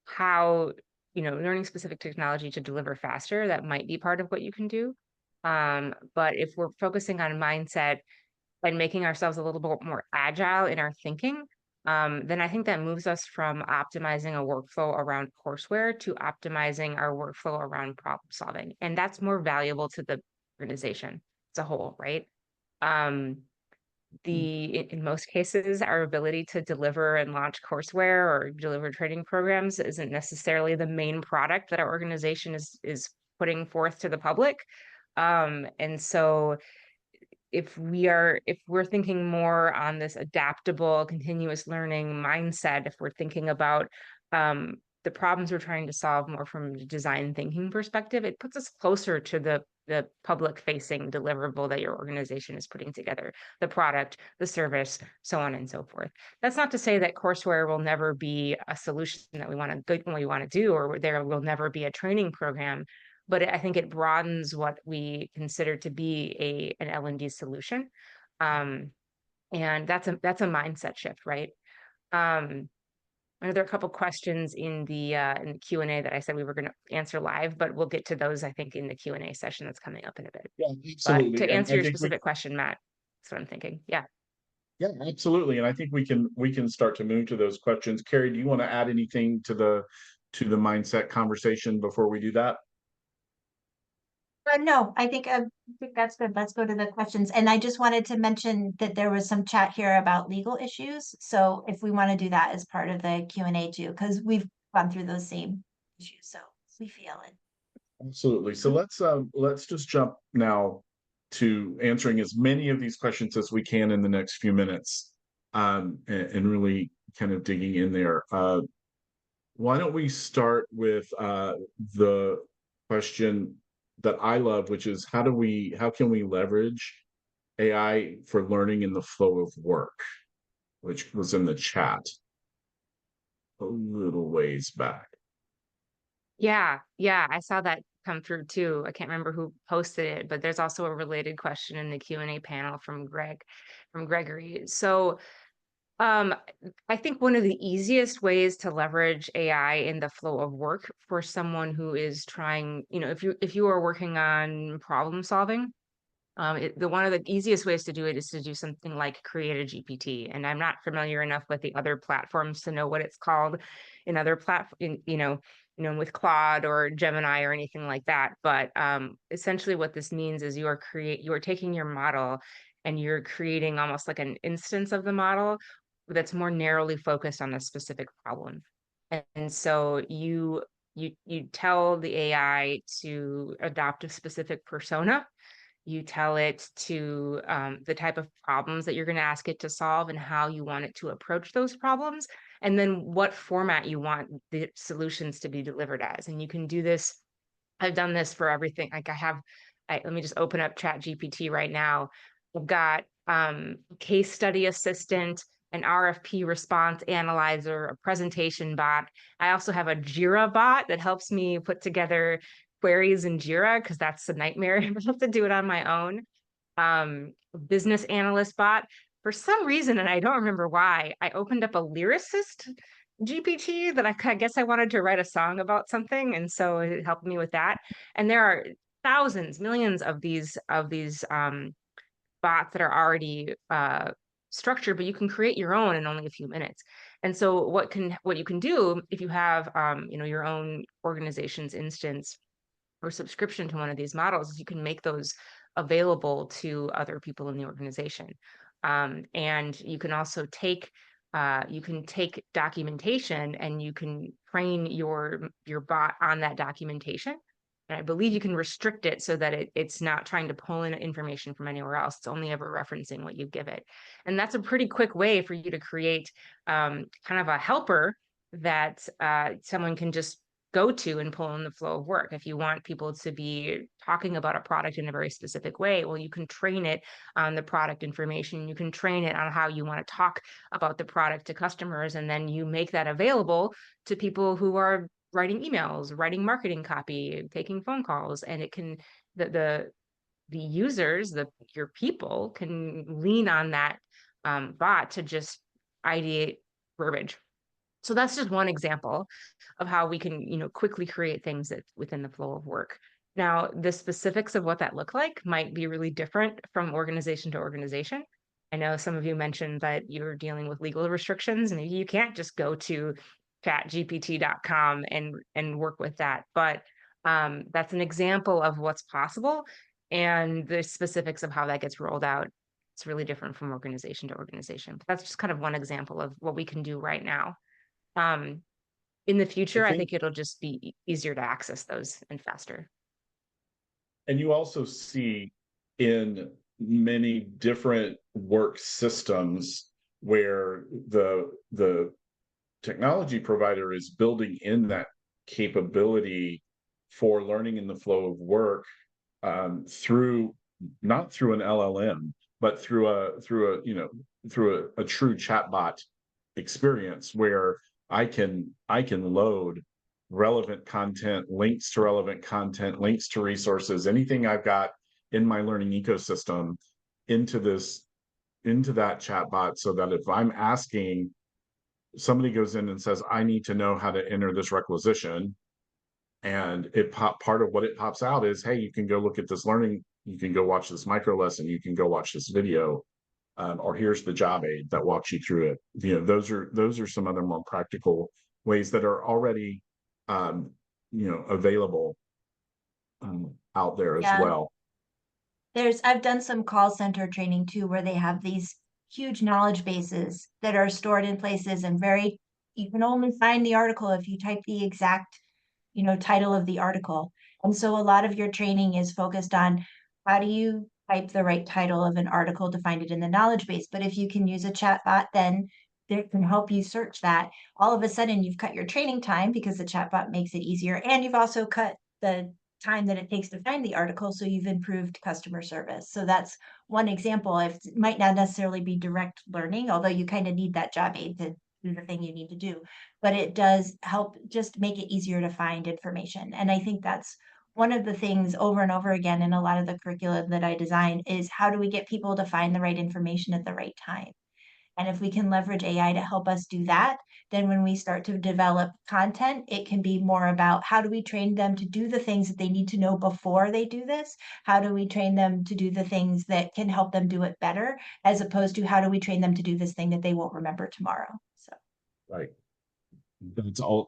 B: how, learning specific technology to deliver faster, that might be part of what you can do. But if we're focusing on mindset and making ourselves a little bit more agile in our thinking, then I think that moves us from optimizing a workflow around courseware to optimizing our workflow around problem solving. And that's more valuable to the organization as a whole, right? In most cases, our ability to deliver and launch courseware or deliver training programs isn't necessarily the main product that our organization is putting forth to the public. And so if we're thinking more on this adaptable, continuous learning mindset, if we're thinking about the problems we're trying to solve more from a design thinking perspective, it puts us closer to the public facing deliverable that your organization is putting together, the product, the service, so on and so forth. That's not to say that courseware will never be a solution that we want to do, or there will never be a training program, but I think it broadens what we consider to be an L&D solution. And that's a mindset shift, right? I know there are a couple questions in the Q&A that I said we were going to answer live, but we'll get to those, I think, in the Q&A session that's coming up in a bit.
A: Yeah, absolutely.
B: But to answer your specific
A: question,
B: question, Matt, that's what I'm thinking. Yeah.
A: Yeah, absolutely. And I think we can start to move to those questions. Carrie, do you want to add anything to the mindset conversation before we do that?
D: No, I think that's good. Let's go to the questions. And I just wanted to mention that there was some chat here about legal issues. So if we want to do that as part of the Q&A too, because we've gone through those same issues, so we feel it.
A: Absolutely. So let's just jump now to answering as many of these questions as we can in the next few minutes, and really kind of digging in there. Why don't we start with the question that I love, which is how can we leverage AI for learning in the flow of work, which was in the chat a little ways back.
B: Yeah, I saw that come through too. I can't remember who posted it, but there's also a related question in the Q&A panel from Gregory. So um, I think one of the easiest ways to leverage AI in the flow of work for someone who is trying, if you are working on problem solving, one of the easiest ways to do it is to do something like create a GPT. And I'm not familiar enough with the other platforms to know what it's called in other platforms, with Claude or Gemini or anything like that. But essentially what this means is you are taking your model and you're creating almost like an instance of the model that's more narrowly focused on a specific problem. And so you tell the AI to adopt a specific persona. You tell it to the type of problems that you're going to ask it to solve and how you want it to approach those problems, and then what format you want the solutions to be delivered as. And you can do this. I've done this for everything. Like let me just open up Chat GPT right now. I've got case study assistant, an RFP response analyzer, a presentation bot. I also have a Jira bot that helps me put together queries in Jira because that's a nightmare. I have to do it on my own. Business analyst bot. For some reason, and I don't remember why, I opened up a lyricist GPT that I guess I wanted to write a song about something, and so it helped me with that. And there are thousands, millions of these bots that are already structured, but you can create your own in only a few minutes. And so what you can do if you have your own organization's instance or subscription to one of these models is you can make those available to other people in the organization. And you can also take documentation and you can train your bot on that documentation. And I believe you can restrict it so that it's not trying to pull in information from anywhere else. It's only ever referencing what you give it. And that's a pretty quick way for you to create kind of a helper that someone can just go to and pull in the flow of work. If you want people to be talking about a product in a very specific way, well, you can train it on the product information. You can train it on how you want to talk about the product to customers. And then you make that available to people who are writing emails, writing marketing copy, taking phone calls. And it can, the users, your people can lean on that bot to just ideate verbiage. So that's just one example of how we can, quickly create things that within the flow of work. Now, the specifics of what that look like might be really different from organization to organization. I know some of you mentioned that you're dealing with legal restrictions and you can't just go to chatgpt.com and work with that. But that's an example of what's possible, and the specifics of how that gets rolled out. It's really different from organization to organization. But that's just kind of one example of what we can do right now. In the future, I think it'll just be easier to access those and faster.
A: And you also see in many different work systems where the technology provider is building in that capability for learning in the flow of work through not through an LLM, but through a true chatbot experience where I can load relevant content, links to relevant content, links to resources, anything I've got in my learning ecosystem into that chatbot, so that if I'm asking, somebody goes in and says, I need to know how to enter this requisition, and part of what it pops out is, hey, you can go look at this learning, you can go watch this micro lesson, you can go watch this video, or here's the job aid that walks you through it. Those are some other more practical ways that are already available out there as
D: Yeah.
A: well.
D: I've done some call center training too, where they have these huge knowledge bases that are stored in places and you can only find the article if you type the exact, title of the article. And so a lot of your training is focused on how do you type the right title of an article to find it in the knowledge base. But if you can use a chat bot, then that can help you search that. All of a sudden you've cut your training time because the chat bot makes it easier. And you've also cut the time that it takes to find the article. So you've improved customer service. So that's one example. It might not necessarily be direct learning, although you kind of need that job aid to do the thing you need to do, but it does help just make it easier to find information. And I think that's one of the things over and over again in a lot of the curriculum that I design is how do we get people to find the right information at the right time? And if we can leverage AI to help us do that, then when we start to develop content, it can be more about how do we train them to do the things that they need to know before they do this? How do we train them to do the things that can help them do it better, as opposed to how do we train them to do this thing that they won't remember tomorrow? So.
A: Right.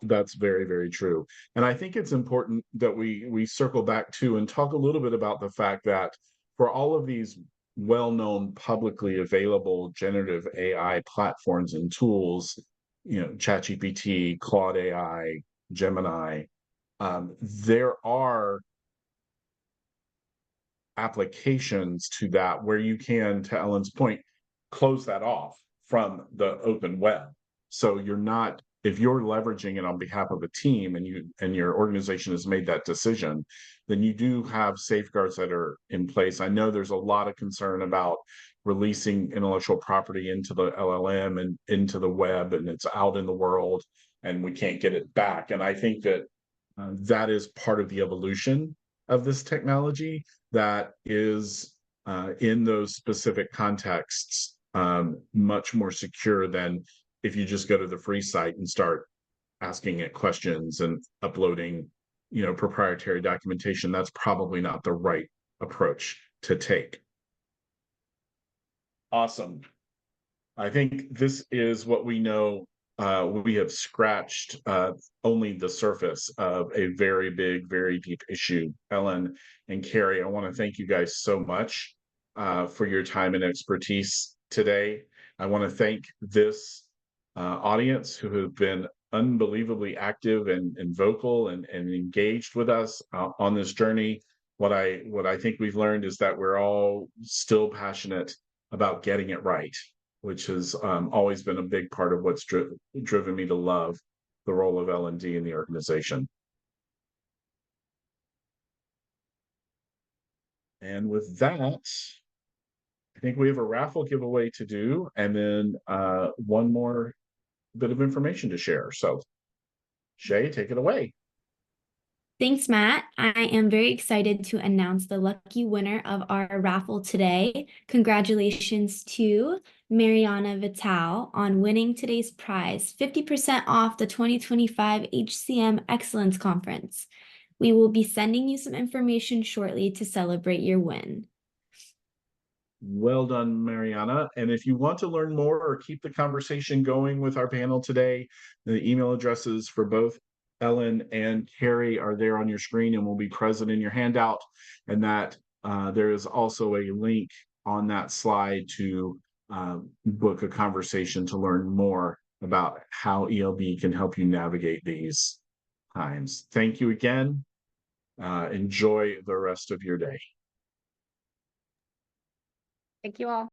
A: That's very, very true. And I think it's important that we circle back to and talk a little bit about the fact that for all of these well-known publicly available generative AI platforms and tools, ChatGPT, Claude AI, Gemini, there are applications to that where you can, to Ellen's point, close that off from the open web. So you're not, if you're leveraging it on behalf of a team and your organization has made that decision, then you do have safeguards that are in place. I know there's a lot of concern about releasing intellectual property into the LLM and into the web, and it's out in the world and we can't get it back. And I think that that is part of the evolution of this technology that is in those specific contexts much more secure than if you just go to the free site and start asking it questions and uploading proprietary documentation. That's probably not the right approach to take. Awesome. I think this is what we know. We have scratched only the surface of a very big, very deep issue. Ellen and Carrie, I want to thank you guys so much for your time and expertise today. I want to thank this audience who have been unbelievably active and vocal and engaged with us on this journey. What I think we've learned is that we're all still passionate about getting it right, which has always been a big part of what's driven me to love the role of L&D in the organization. And with that, I think we have a raffle giveaway to do, and then one more bit of information to share. So, Shay, take it away.
C: Thanks, Matt. I am very excited to announce the lucky winner of our raffle today. Congratulations to Mariana Vital on winning today's prize, 50% off the 2025 HCM Excellence Conference. We will be sending you some information shortly to celebrate your win.
A: Well done, Mariana. And if you want to learn more or keep the conversation going with our panel today, the email addresses for both Ellen and Carrie are there on your screen and will be present in your handout. And that there is also a link on that slide to book a conversation to learn more about how ELB can help you navigate these times. Thank you again. Enjoy the rest of your day.
B: Thank you all.